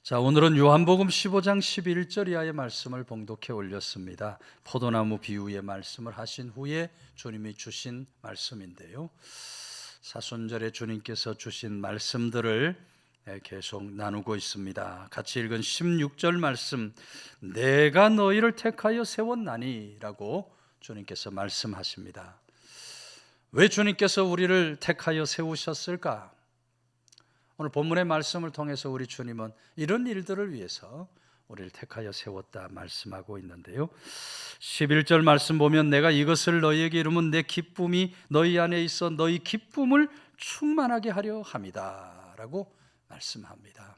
자, 오늘은 요한복음 15장 11절 이하의 말씀을 봉독해 올렸습니다. 포도나무 비유의 말씀을 하신 후에 주님이 주신 말씀인데요, 사순절에 주님께서 주신 말씀들을 계속 나누고 있습니다. 같이 읽은 16절 말씀, 내가 너희를 택하여 세웠나니 라고 주님께서 말씀하십니다. 왜 주님께서 우리를 택하여 세우셨을까? 오늘 본문의 말씀을 통해서 우리 주님은 이런 일들을 위해서 우리를 택하여 세웠다 말씀하고 있는데요, 11절 말씀 보면 내가 이것을 너희에게 이루면 내 기쁨이 너희 안에 있어 너희 기쁨을 충만하게 하려 함이다 라고 말씀합니다.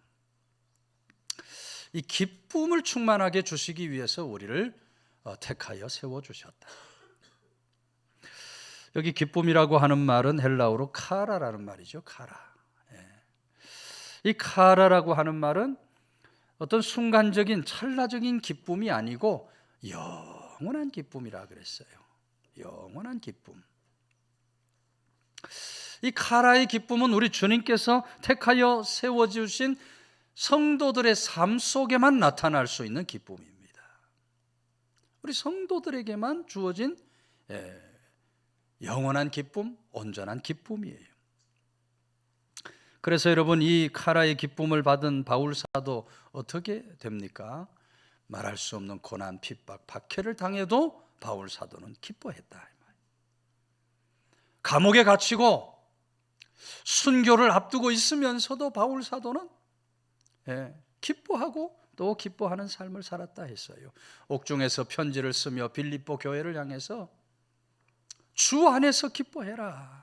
이 기쁨을 충만하게 주시기 위해서 우리를 택하여 세워주셨다. 여기 기쁨이라고 하는 말은 헬라어로 카라라는 말이죠. 카라. 이 카라라고 하는 말은 어떤 순간적인 찰나적인 기쁨이 아니고 영원한 기쁨이라 그랬어요. 영원한 기쁨. 이 카라의 기쁨은 우리 주님께서 택하여 세워주신 성도들의 삶 속에만 나타날 수 있는 기쁨입니다. 우리 성도들에게만 주어진 영원한 기쁨, 온전한 기쁨이에요. 그래서 여러분, 이 카라의 기쁨을 받은 바울 사도 어떻게 됩니까? 말할 수 없는 고난, 핍박, 박해를 당해도 바울 사도는 기뻐했다. 감옥에 갇히고 순교를 앞두고 있으면서도 바울 사도는 기뻐하고 또 기뻐하는 삶을 살았다 했어요. 옥중에서 편지를 쓰며 빌립보 교회를 향해서 주 안에서 기뻐해라.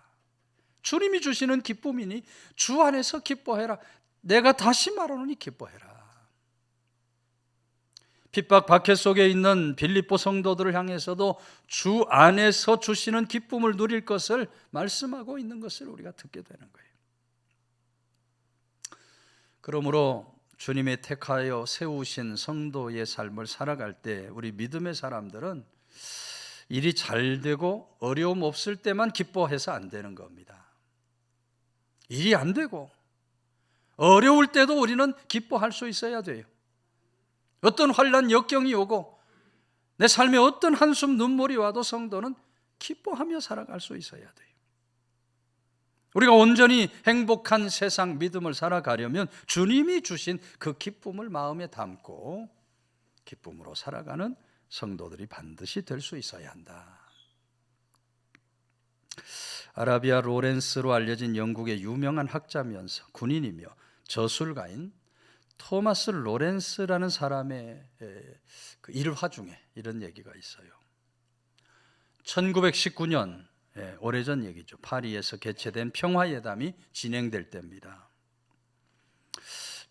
주님이 주시는 기쁨이니 주 안에서 기뻐해라. 내가 다시 말하노니 기뻐해라. 핍박 박해 속에 있는 빌립보 성도들을 향해서도 주 안에서 주시는 기쁨을 누릴 것을 말씀하고 있는 것을 우리가 듣게 되는 거예요. 그러므로 주님의 택하여 세우신 성도의 삶을 살아갈 때 우리 믿음의 사람들은 일이 잘 되고 어려움 없을 때만 기뻐해서 안 되는 겁니다. 일이 안 되고 어려울 때도 우리는 기뻐할 수 있어야 돼요. 어떤 환난 역경이 오고 내 삶에 어떤 한숨 눈물이 와도 성도는 기뻐하며 살아갈 수 있어야 돼요. 우리가 온전히 행복한 세상 믿음을 살아가려면 주님이 주신 그 기쁨을 마음에 담고 기쁨으로 살아가는 성도들이 반드시 될 수 있어야 한다. 아라비아 로렌스로 알려진 영국의 유명한 학자면서 군인이며 저술가인 토마스 로렌스라는 사람의 그 일화 중에 이런 얘기가 있어요. 1919년, 오래전 얘기죠. 파리에서 개최된 평화회담이 진행될 때입니다.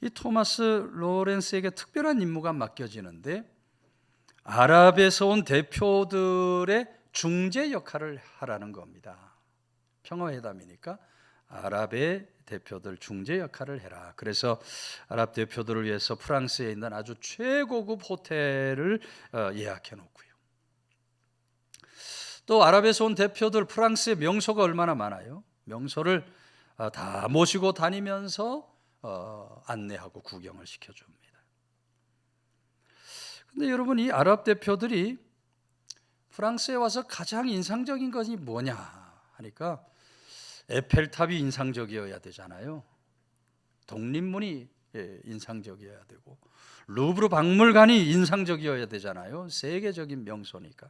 이 토마스 로렌스에게 특별한 임무가 맡겨지는데 아랍에서 온 대표들의 중재 역할을 하라는 겁니다. 평화회담이니까 아랍의 대표들 중재 역할을 해라. 그래서 아랍 대표들을 위해서 프랑스에 있는 아주 최고급 호텔을 예약해 놓고요. 또 아랍에서 온 대표들, 프랑스의 명소가 얼마나 많아요. 명소를 다 모시고 다니면서 안내하고 구경을 시켜줍니다. 근데 여러분, 이 아랍 대표들이 프랑스에 와서 가장 인상적인 것이 뭐냐 하니까 에펠탑이 인상적이어야 되잖아요. 독립문이 인상적이어야 되고 루브르 박물관이 인상적이어야 되잖아요. 세계적인 명소니까.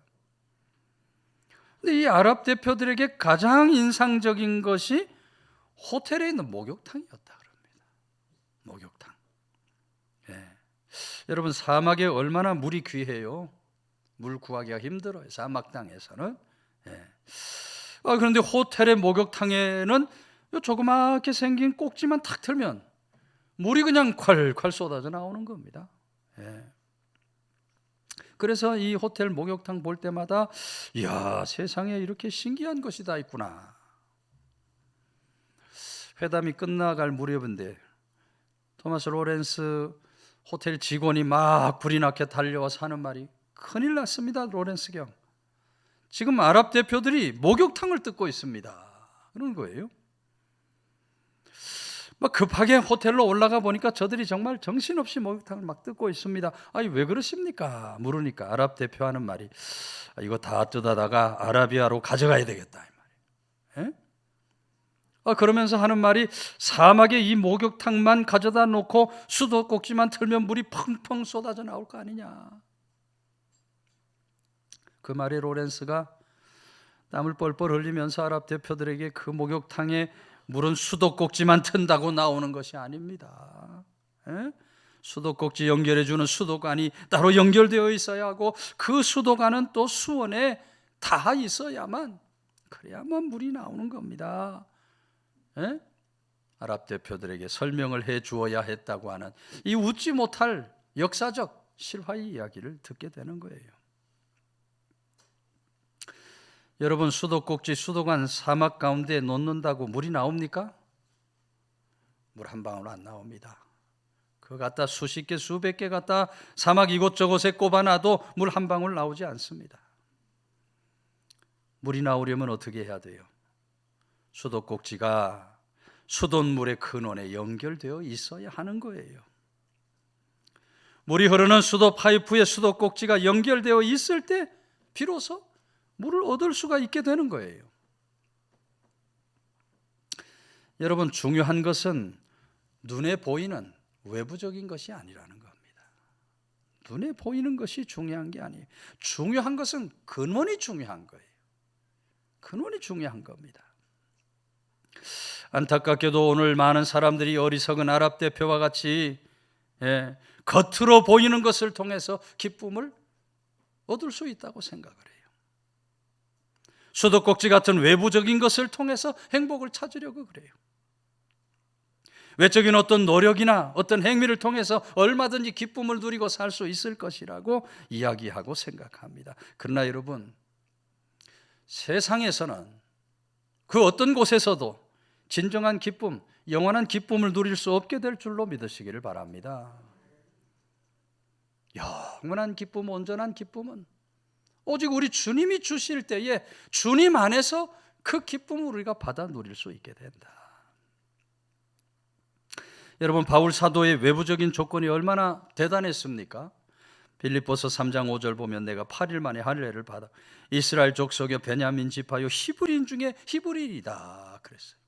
근데 이 아랍 대표들에게 가장 인상적인 것이 호텔에 있는 목욕탕이었다 그럽니다. 목욕탕. 여러분, 사막에 얼마나 물이 귀해요. 물 구하기가 힘들어요. 사막 땅에서는. 그런데 호텔의 목욕탕에는 조그맣게 생긴 꼭지만 탁 틀면 물이 그냥 콸콸 쏟아져 나오는 겁니다. 그래서 이 호텔 목욕탕 볼 때마다 이야, 세상에 이렇게 신기한 것이 다 있구나. 회담이 끝나갈 무렵인데 토마스 로렌스 호텔 직원이 막 불이 나게 달려와서 하는 말이, 큰일 났습니다, 로렌스 경. 지금 아랍 대표들이 목욕탕을 뜯고 있습니다. 그런 거예요. 막 급하게 호텔로 올라가 보니까 저들이 정말 정신없이 목욕탕을 막 뜯고 있습니다. 아니 왜 그러십니까? 물으니까 아랍 대표하는 말이 이거 다 뜯어다가 아라비아로 가져가야 되겠다 이 말이에요. 그러면서 하는 말이 사막에 이 목욕탕만 가져다 놓고 수도꼭지만 틀면 물이 펑펑 쏟아져 나올 거 아니냐. 그 말에 로렌스가 땀을 뻘뻘 흘리면서 아랍 대표들에게 그 목욕탕에 물은 수도꼭지만 튼다고 나오는 것이 아닙니다. 수도꼭지 연결해주는 수도관이 따로 연결되어 있어야 하고 그 수도관은 또 수원에 다 있어야만 그래야만 물이 나오는 겁니다. 아랍 대표들에게 설명을 해 주어야 했다고 하는 이 웃지 못할 역사적 실화의 이야기를 듣게 되는 거예요. 여러분, 수도꼭지, 수도관 사막 가운데 놓는다고 물이 나옵니까? 물 한 방울 안 나옵니다. 그거 갖다 수십 개, 수백 개 갖다 사막 이곳저곳에 꼽아놔도 물 한 방울 나오지 않습니다. 물이 나오려면 어떻게 해야 돼요? 수도꼭지가 수돗물의 근원에 연결되어 있어야 하는 거예요. 물이 흐르는 수도 파이프에 수도꼭지가 연결되어 있을 때 비로소 물을 얻을 수가 있게 되는 거예요. 여러분, 중요한 것은 눈에 보이는 외부적인 것이 아니라는 겁니다. 눈에 보이는 것이 중요한 게 아니에요. 중요한 것은 근원이 중요한 거예요. 근원이 중요한 겁니다. 안타깝게도 오늘 많은 사람들이 어리석은 아랍 대표와 같이 겉으로 보이는 것을 통해서 기쁨을 얻을 수 있다고 생각을 해요. 수도꼭지 같은 외부적인 것을 통해서 행복을 찾으려고 그래요. 외적인 어떤 노력이나 어떤 행위를 통해서 얼마든지 기쁨을 누리고 살 수 있을 것이라고 이야기하고 생각합니다. 그러나 여러분, 세상에서는 그 어떤 곳에서도 진정한 기쁨, 영원한 기쁨을 누릴 수 없게 될 줄로 믿으시기를 바랍니다. 영원한 기쁨, 온전한 기쁨은 오직 우리 주님이 주실 때에 주님 안에서 그 기쁨을 우리가 받아 누릴 수 있게 된다. 여러분, 바울 사도의 외부적인 조건이 얼마나 대단했습니까? 빌립보서 3장 5절 보면 내가 8일 만에 할례를 받아 이스라엘 족속의 베냐민 지파요 히브리인 중에 히브리인이다 그랬어요.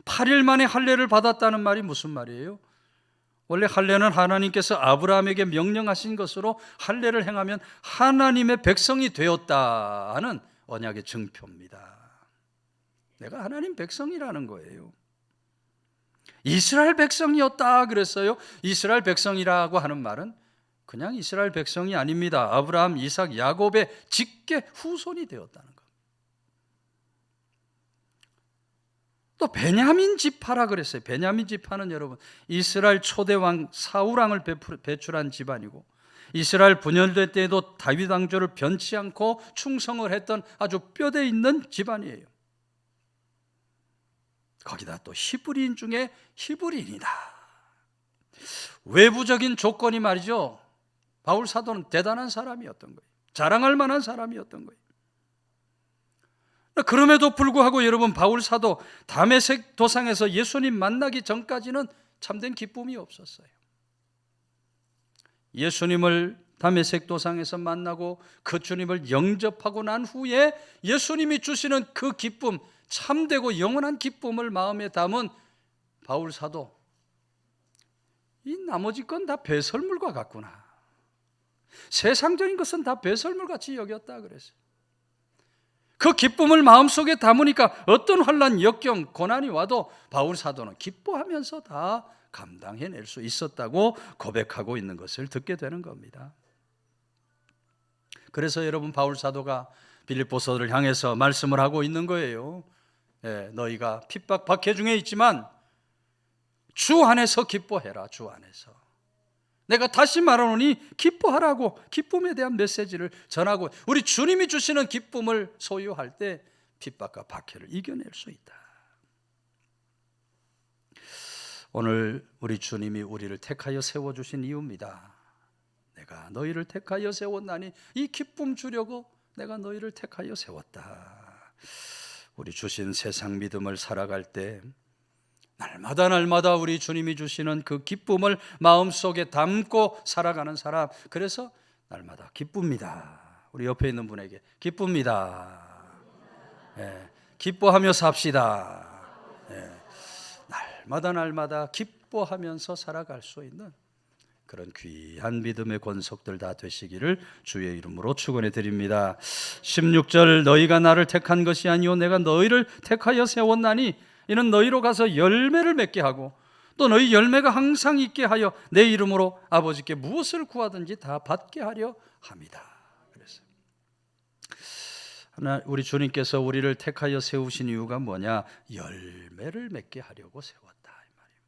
8일 만에 할례를 받았다는 말이 무슨 말이에요? 원래 할례는 하나님께서 아브라함에게 명령하신 것으로 할례를 행하면 하나님의 백성이 되었다는 언약의 증표입니다. 내가 하나님 백성이라는 거예요. 이스라엘 백성이었다 그랬어요. 이스라엘 백성이라고 하는 말은 그냥 이스라엘 백성이 아닙니다. 아브라함, 이삭, 야곱의 직계 후손이 되었다는 것. 또 베냐민 지파라 그랬어요. 베냐민 지파는 여러분 이스라엘 초대왕 사울왕을 배출한 집안이고 이스라엘 분열될 때에도 다윗 왕조를 변치 않고 충성을 했던 아주 뼈대 있는 집안이에요. 거기다 또 히브리인 중에 히브리인이다. 외부적인 조건이 말이죠. 바울 사도는 대단한 사람이었던 거예요. 자랑할 만한 사람이었던 거예요. 그럼에도 불구하고 여러분 바울 사도 다메섹 도상에서 예수님 만나기 전까지는 참된 기쁨이 없었어요. 예수님을 다메섹 도상에서 만나고 그 주님을 영접하고 난 후에 예수님이 주시는 그 기쁨, 참되고 영원한 기쁨을 마음에 담은 바울 사도, 이 나머지 건 다 배설물과 같구나. 세상적인 것은 다 배설물같이 여겼다 그랬어요. 그 기쁨을 마음속에 담으니까 어떤 환난, 역경, 고난이 와도 바울 사도는 기뻐하면서 다 감당해낼 수 있었다고 고백하고 있는 것을 듣게 되는 겁니다. 그래서 여러분 바울 사도가 빌립보서를 향해서 말씀을 하고 있는 거예요. 너희가 핍박 박해 중에 있지만 주 안에서 기뻐해라. 주 안에서. 내가 다시 말하노니 기뻐하라고 기쁨에 대한 메시지를 전하고 우리 주님이 주시는 기쁨을 소유할 때 핍박과 박해를 이겨낼 수 있다. 오늘 우리 주님이 우리를 택하여 세워주신 이유입니다. 내가 너희를 택하여 세웠나니 이 기쁨 주려고 내가 너희를 택하여 세웠다. 우리 주신 세상 믿음을 살아갈 때 날마다 우리 주님이 주시는 그 기쁨을 마음속에 담고 살아가는 사람, 그래서 날마다 기쁩니다. 우리 옆에 있는 분에게 기쁩니다. 예, 기뻐하며 삽시다. 예, 날마다 기뻐하면서 살아갈 수 있는 그런 귀한 믿음의 권속들 다 되시기를 주의 이름으로 축원해 드립니다. 16절, 너희가 나를 택한 것이 아니요 내가 너희를 택하여 세웠나니 이는 너희로 가서 열매를 맺게 하고 또 너희 열매가 항상 있게 하여 내 이름으로 아버지께 무엇을 구하든지 다 받게 하려 함이다. 그래서 우리 주님께서 우리를 택하여 세우신 이유가 뭐냐? 열매를 맺게 하려고 세웠다 이 말이에요.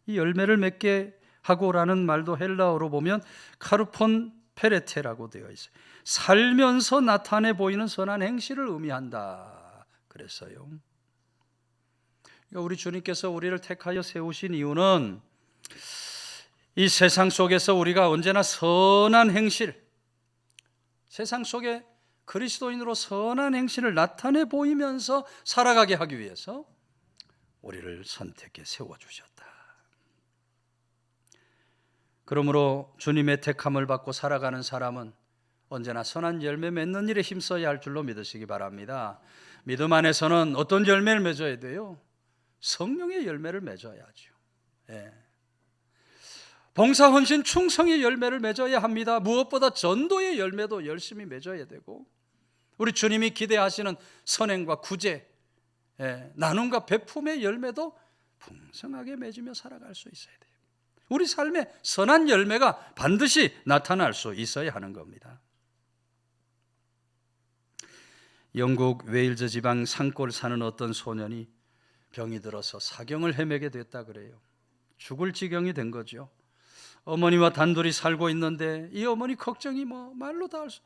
이 열매를 맺게 하고라는 말도 헬라어로 보면 카르폰 페레테라고 되어 있어요. 살면서 나타내 보이는 선한 행실을 의미한다 그랬어요. 그러니까 우리 주님께서 우리를 택하여 세우신 이유는 이 세상 속에서 우리가 언제나 선한 행실, 세상 속에 그리스도인으로 선한 행실을 나타내 보이면서 살아가게 하기 위해서 우리를 선택해 세워주셨다. 그러므로 주님의 택함을 받고 살아가는 사람은 언제나 선한 열매 맺는 일에 힘써야 할 줄로 믿으시기 바랍니다. 믿음 안에서는 어떤 열매를 맺어야 돼요? 성령의 열매를 맺어야죠. 예. 봉사, 헌신, 충성의 열매를 맺어야 합니다. 무엇보다 전도의 열매도 열심히 맺어야 되고 우리 주님이 기대하시는 선행과 구제, 나눔과 베품의 열매도 풍성하게 맺으며 살아갈 수 있어야 돼요. 우리 삶에 선한 열매가 반드시 나타날 수 있어야 하는 겁니다. 영국 웨일즈 지방 산골 사는 어떤 소년이 병이 들어서 사경을 헤매게 됐다 그래요. 죽을 지경이 된 거죠. 어머니와 단둘이 살고 있는데 이 어머니 걱정이 말로 다 할 수,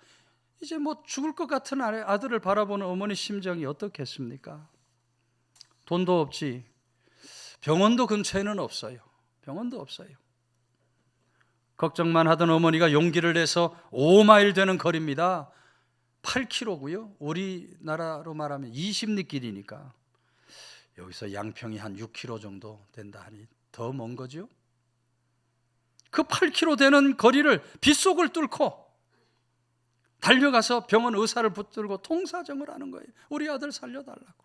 이제 죽을 것 같은 아들을 바라보는 어머니 심정이 어떻겠습니까? 돈도 없지, 병원도 근처에는 없어요. 병원도 없어요. 걱정만 하던 어머니가 용기를 내서 5마일 되는 거리입니다. 8km고요. 우리나라로 말하면 20리 길이니까 여기서 양평이 한 6km 정도 된다 하니 더 먼 거죠. 그 8km 되는 거리를 빗속을 뚫고 달려가서 병원 의사를 붙들고 통사정을 하는 거예요. 우리 아들 살려달라고.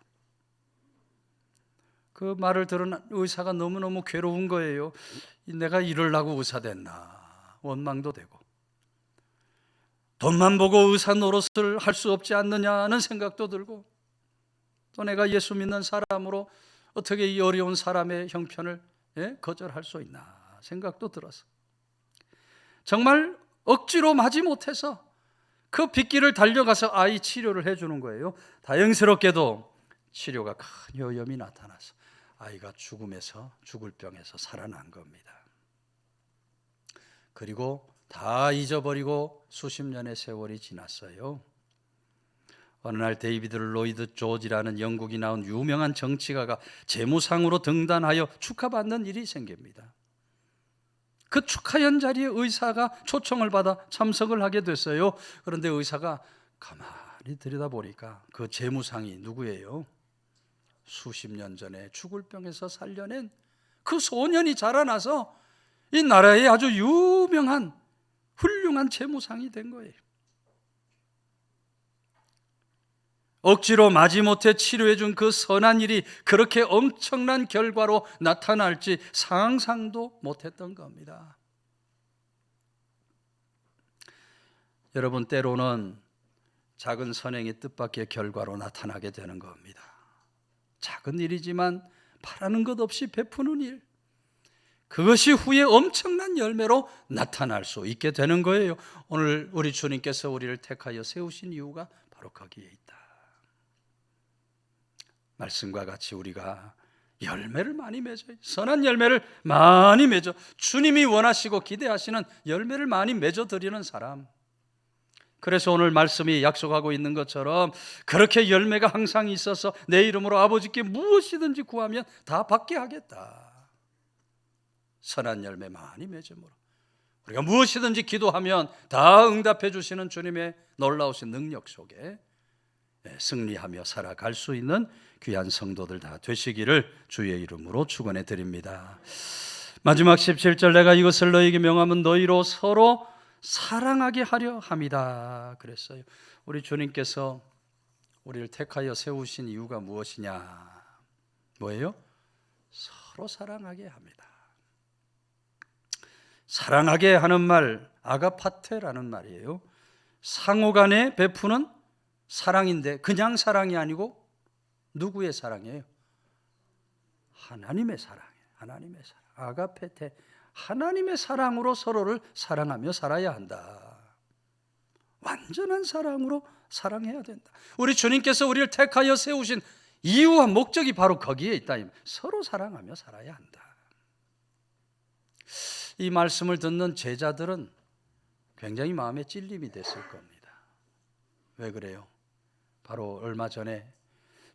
그 말을 들은 의사가 너무너무 괴로운 거예요. 내가 이러려고 의사 됐나, 원망도 되고 돈만 보고 의사 노릇을 할 수 없지 않느냐는 생각도 들고 또 내가 예수 믿는 사람으로 어떻게 이 어려운 사람의 형편을 거절할 수 있나 생각도 들어서 정말 억지로 마지 못해서 그 빗길을 달려가서 아이 치료를 해주는 거예요. 다행스럽게도 치료가 큰 요염이 나타나서 아이가 죽을 병에서 살아난 겁니다. 그리고 다 잊어버리고 수십 년의 세월이 지났어요. 어느 날 데이비드 로이드 조지라는 영국이 나온 유명한 정치가가 재무상으로 등단하여 축하받는 일이 생깁니다. 그 축하연 자리에 의사가 초청을 받아 참석을 하게 됐어요. 그런데 의사가 가만히 들여다보니까 그 재무상이 누구예요? 수십 년 전에 죽을 병에서 살려낸 그 소년이 자라나서 이 나라의 아주 유명한 훌륭한 재무상이 된 거예요. 억지로 마지못해 치료해준 그 선한 일이 그렇게 엄청난 결과로 나타날지 상상도 못했던 겁니다. 여러분, 때로는 작은 선행이 뜻밖의 결과로 나타나게 되는 겁니다. 작은 일이지만 바라는 것 없이 베푸는 일, 그것이 후에 엄청난 열매로 나타날 수 있게 되는 거예요. 오늘 우리 주님께서 우리를 택하여 세우신 이유가 바로 거기에 있다. 말씀과 같이 우리가 열매를 많이 맺어요. 선한 열매를 많이 맺어 주님이 원하시고 기대하시는 열매를 많이 맺어드리는 사람. 그래서 오늘 말씀이 약속하고 있는 것처럼 그렇게 열매가 항상 있어서 내 이름으로 아버지께 무엇이든지 구하면 다 받게 하겠다. 선한 열매 많이 맺음으로 우리가 무엇이든지 기도하면 다 응답해 주시는 주님의 놀라우신 능력 속에 승리하며 살아갈 수 있는 귀한 성도들 다 되시기를 주의 이름으로 축원해 드립니다. 마지막 17절, 내가 이것을 너희에게 명하면 너희로 서로 사랑하게 하려 함이다 그랬어요. 우리 주님께서 우리를 택하여 세우신 이유가 무엇이냐? 뭐예요? 서로 사랑하게 합니다. 사랑하게 하는 말, 아가파테라는 말이에요. 상호간에 베푸는 사랑인데 그냥 사랑이 아니고 누구의 사랑이에요? 하나님의 사랑이에요. 하나님의 사랑. 아가페테, 하나님의 사랑으로 서로를 사랑하며 살아야 한다. 완전한 사랑으로 사랑해야 된다. 우리 주님께서 우리를 택하여 세우신 이유와 목적이 바로 거기에 있다. 서로 사랑하며 살아야 한다. 이 말씀을 듣는 제자들은 굉장히 마음에 찔림이 됐을 겁니다. 왜 그래요? 바로 얼마 전에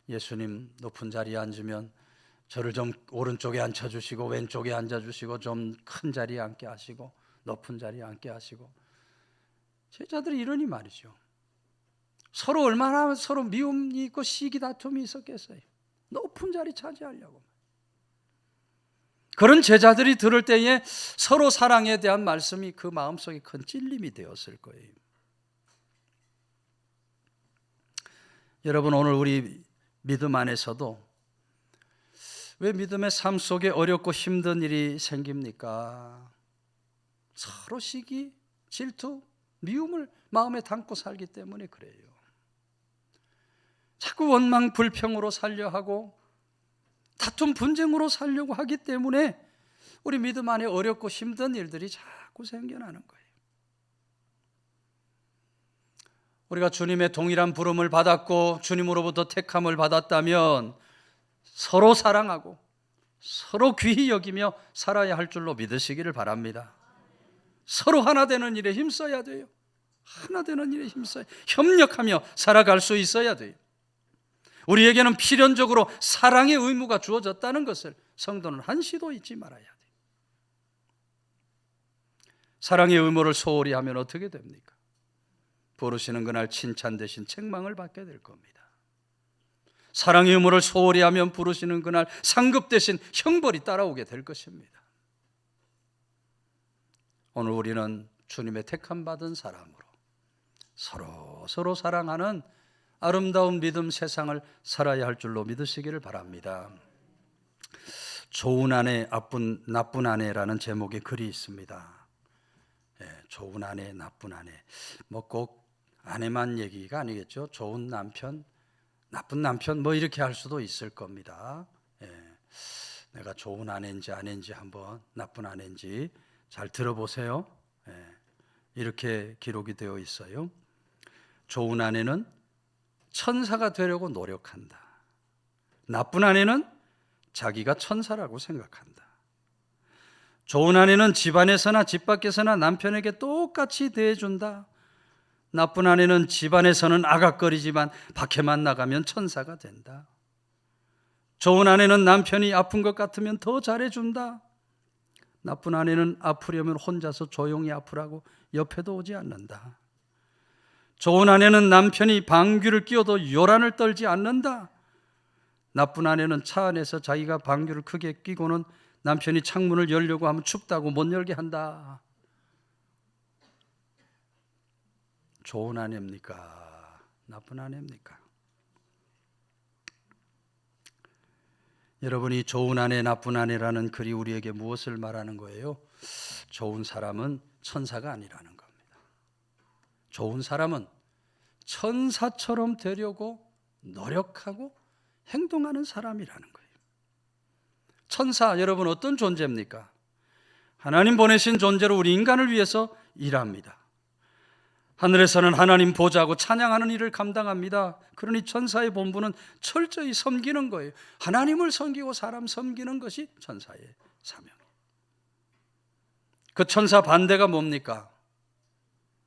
예수님 높은 자리에 앉으면 저를 좀 오른쪽에 앉혀주시고 왼쪽에 앉아주시고 좀 큰 자리에 앉게 하시고 높은 자리에 앉게 하시고, 제자들이 이러니 말이죠. 서로 얼마나 서로 미움이 있고 시기 다툼이 있었겠어요. 높은 자리 차지하려고. 그런 제자들이 들을 때에 서로 사랑에 대한 말씀이 그 마음속에 큰 찔림이 되었을 거예요. 여러분, 오늘 우리 믿음 안에서도 왜 믿음의 삶 속에 어렵고 힘든 일이 생깁니까? 서로 시기, 질투, 미움을 마음에 담고 살기 때문에 그래요. 자꾸 원망, 불평으로 살려 하고 다툼, 분쟁으로 살려고 하기 때문에 우리 믿음 안에 어렵고 힘든 일들이 자꾸 생겨나는 거예요. 우리가 주님의 동일한 부름을 받았고 주님으로부터 택함을 받았다면 서로 사랑하고 서로 귀히 여기며 살아야 할 줄로 믿으시기를 바랍니다. 서로 하나 되는 일에 힘써야 돼요. 하나 되는 일에 힘써야, 협력하며 살아갈 수 있어야 돼요. 우리에게는 필연적으로 사랑의 의무가 주어졌다는 것을 성도는 한시도 잊지 말아야 돼요. 사랑의 의무를 소홀히 하면 어떻게 됩니까? 부르시는 그날 칭찬 대신 책망을 받게 될 겁니다. 사랑의 의무를 소홀히 하면 부르시는 그날 상급 대신 형벌이 따라오게 될 것입니다. 오늘 우리는 주님의 택함 받은 사람으로 서로 사랑하는 아름다운 믿음 세상을 살아야 할 줄로 믿으시기를 바랍니다. 좋은 아내, 나쁜 아내라는 제목의 글이 있습니다. 좋은 아내, 나쁜 아내. 뭐 꼭 아내만 얘기가 아니겠죠. 좋은 남편, 나쁜 남편 뭐 이렇게 할 수도 있을 겁니다. 내가 좋은 아내인지 아내인지 한번, 나쁜 아내인지 잘 들어보세요. 이렇게 기록이 되어 있어요. 좋은 아내는 천사가 되려고 노력한다. 나쁜 아내는 자기가 천사라고 생각한다. 좋은 아내는 집안에서나 집 밖에서나 남편에게 똑같이 대해준다. 나쁜 아내는 집안에서는 아각거리지만 밖에만 나가면 천사가 된다. 좋은 아내는 남편이 아픈 것 같으면 더 잘해준다. 나쁜 아내는 아프려면 혼자서 조용히 아프라고 옆에도 오지 않는다. 좋은 아내는 남편이 방귀를 뀌어도 요란을 떨지 않는다. 나쁜 아내는 차 안에서 자기가 방귀를 크게 뀌고는 남편이 창문을 열려고 하면 춥다고 못 열게 한다. 좋은 아내입니까? 나쁜 아내입니까? 여러분이 좋은 아내, 나쁜 아내라는 글이 우리에게 무엇을 말하는 거예요? 좋은 사람은 천사가 아니라는 겁니다. 좋은 사람은 천사처럼 되려고 노력하고 행동하는 사람이라는 거예요. 천사, 여러분 어떤 존재입니까? 하나님 보내신 존재로 우리 인간을 위해서 일합니다. 하늘에서는 하나님 보좌하고 찬양하는 일을 감당합니다. 그러니 천사의 본분은 철저히 섬기는 거예요. 하나님을 섬기고 사람 섬기는 것이 천사의 사명이에요. 그 천사 반대가 뭡니까?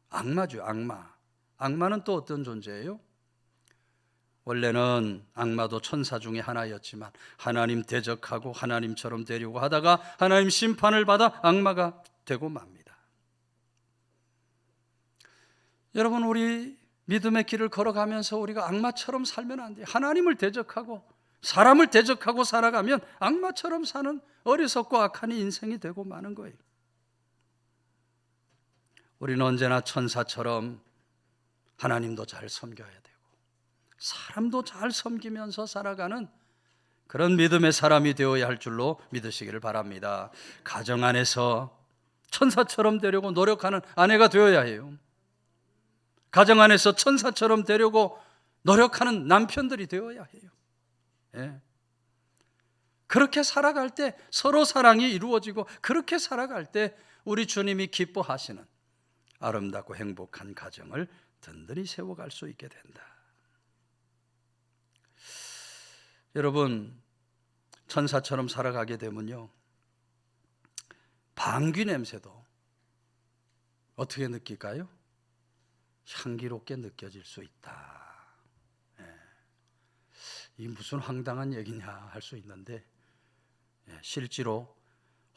악마죠, 악마. 악마는 또 어떤 존재예요? 원래는 악마도 천사 중에 하나였지만 하나님 대적하고 하나님처럼 되려고 하다가 하나님 심판을 받아 악마가 되고 맙니다. 여러분, 우리 믿음의 길을 걸어가면서 우리가 악마처럼 살면 안 돼요. 하나님을 대적하고 사람을 대적하고 살아가면 악마처럼 사는 어리석고 악한 인생이 되고 마는 거예요. 우리는 언제나 천사처럼 하나님도 잘 섬겨야 되고 사람도 잘 섬기면서 살아가는 그런 믿음의 사람이 되어야 할 줄로 믿으시기를 바랍니다. 가정 안에서 천사처럼 되려고 노력하는 아내가 되어야 해요. 가정 안에서 천사처럼 되려고 노력하는 남편들이 되어야 해요. 예. 그렇게 살아갈 때 서로 사랑이 이루어지고 그렇게 살아갈 때 우리 주님이 기뻐하시는 아름답고 행복한 가정을 든든히 세워갈 수 있게 된다. 여러분, 천사처럼 살아가게 되면요, 방귀 냄새도 어떻게 느낄까요? 향기롭게 느껴질 수 있다. 이게 무슨 황당한 얘기냐 할 수 있는데 실제로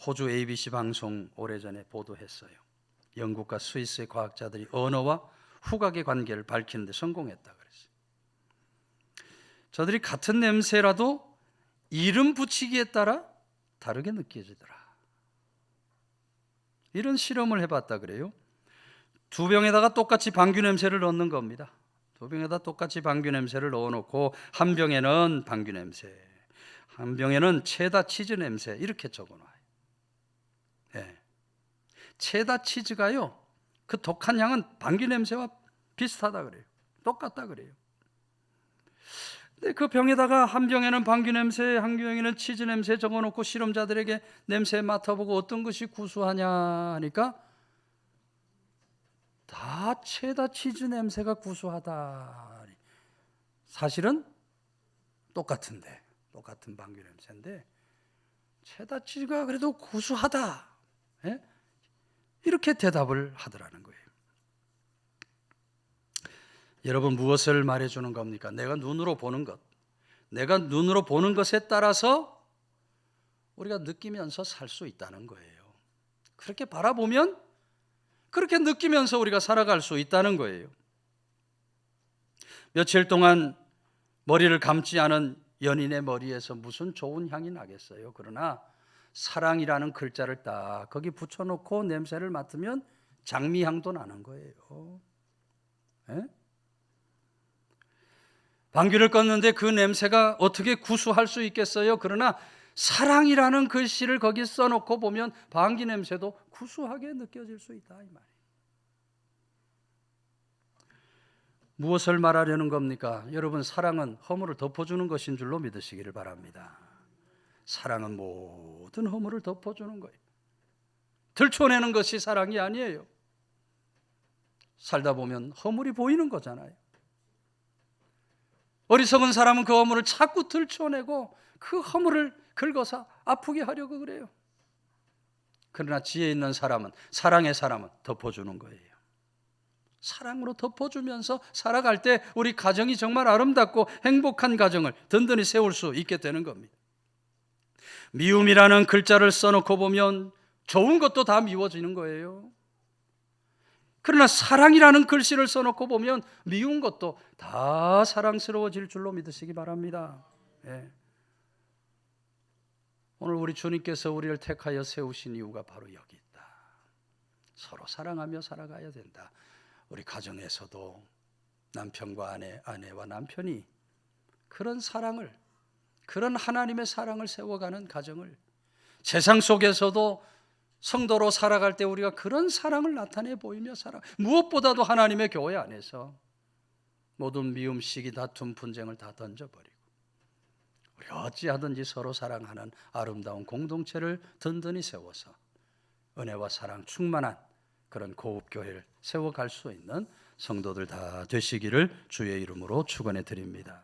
호주 ABC 방송 오래전에 보도했어요. 영국과 스위스의 과학자들이 언어와 후각의 관계를 밝히는 데 성공했다 그랬어요. 저들이 같은 냄새라도 이름 붙이기에 따라 다르게 느껴지더라. 이런 실험을 해봤다 그래요. 두 병에다가 똑같이 방귀 냄새를 넣는 겁니다. 두 병에다 똑같이 방귀 냄새를 넣어놓고 한 병에는 방귀 냄새, 한 병에는 체다 치즈 냄새 이렇게 적어놔요. 네. 체다 치즈가요, 그 독한 향은 방귀 냄새와 비슷하다 그래요. 똑같다 그래요. 근데 그 병에다가 한 병에는 방귀 냄새, 한 병에는 치즈 냄새 적어놓고 실험자들에게 냄새 맡아보고 어떤 것이 구수하냐 하니까 다 체다 치즈 냄새가 구수하다. 사실은 똑같은데, 똑같은 방귀 냄새인데 체다 치즈가 그래도 구수하다. 예? 이렇게 대답을 하더라는 거예요. 여러분, 무엇을 말해주는 겁니까? 내가 눈으로 보는 것, 내가 눈으로 보는 것에 따라서 우리가 느끼면서 살 수 있다는 거예요. 그렇게 바라보면 그렇게 느끼면서 우리가 살아갈 수 있다는 거예요. 며칠 동안 머리를 감지 않은 연인의 머리에서 무슨 좋은 향이 나겠어요. 그러나 사랑이라는 글자를 딱 거기 붙여놓고 냄새를 맡으면 장미향도 나는 거예요. 예? 방귀를 껐는데 그 냄새가 어떻게 구수할 수 있겠어요? 그러나 사랑이라는 글씨를 거기 써놓고 보면 방귀 냄새도 구수하게 느껴질 수 있다 이 말이에요. 무엇을 말하려는 겁니까? 여러분, 사랑은 허물을 덮어주는 것인 줄로 믿으시기를 바랍니다. 사랑은 모든 허물을 덮어주는 거예요. 들춰내는 것이 사랑이 아니에요. 살다 보면 허물이 보이는 거잖아요. 어리석은 사람은 그 허물을 자꾸 들춰내고 그 허물을 긁어서 아프게 하려고 그래요. 그러나 지혜 있는 사람은, 사랑의 사람은 덮어주는 거예요. 사랑으로 덮어주면서 살아갈 때 우리 가정이 정말 아름답고 행복한 가정을 든든히 세울 수 있게 되는 겁니다. 미움이라는 글자를 써놓고 보면 좋은 것도 다 미워지는 거예요. 그러나 사랑이라는 글씨를 써놓고 보면 미운 것도 다 사랑스러워질 줄로 믿으시기 바랍니다. 예. 오늘 우리 주님께서 우리를 택하여 세우신 이유가 바로 여기 있다. 서로 사랑하며 살아가야 된다. 우리 가정에서도 남편과 아내와 남편이 그런 사랑을, 그런 하나님의 사랑을 세워가는 가정을, 세상 속에서도 성도로 살아갈 때 우리가 그런 사랑을 나타내 보이며 무엇보다도 하나님의 교회 안에서 모든 미움, 시기, 다툼, 분쟁을 다 던져버리고 우리 어찌하든지 서로 사랑하는 아름다운 공동체를 든든히 세워서 은혜와 사랑 충만한 그런 고급교회를 세워갈 수 있는 성도들 다 되시기를 주의 이름으로 축원해 드립니다.